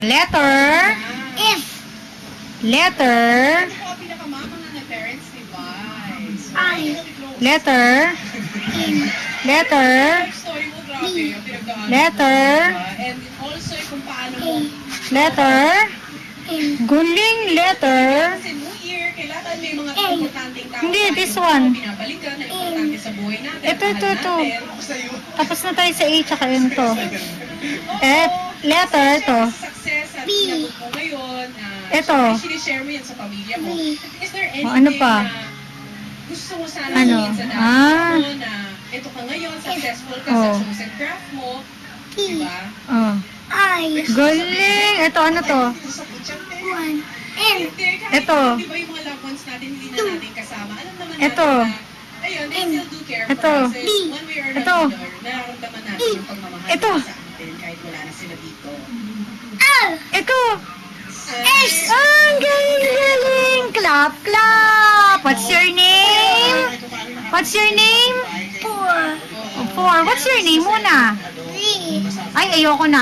Letter. F. Letter. I. Letter. Letter. Letter. Letter. Guling letter. Hindi, this one. Ito. Tapos na tayo sa A tsaka yun to. F. Letter to. B. Ito. B. O, ano pa? Ano? Ah. Ito ka ngayon, successful ka sa chosen craft mo. P. Diba? Oh. I. Galing. Ito, ano to? 1. N. Ito. Di ba yung mga loved ones natin, hindi na natin kasama? Alam naman natin Ito. na, ayun, they still do care for Ito. us. And one way or Ito. another, nararamdaman natin yung pagmamahal Ito. nila sa atin kahit wala na sila dito. R. Ito. S. Ang galing. Clap, clap. What's your name? What's your name? 4. 4. What's your name muna? 3. Ay, ayoko na.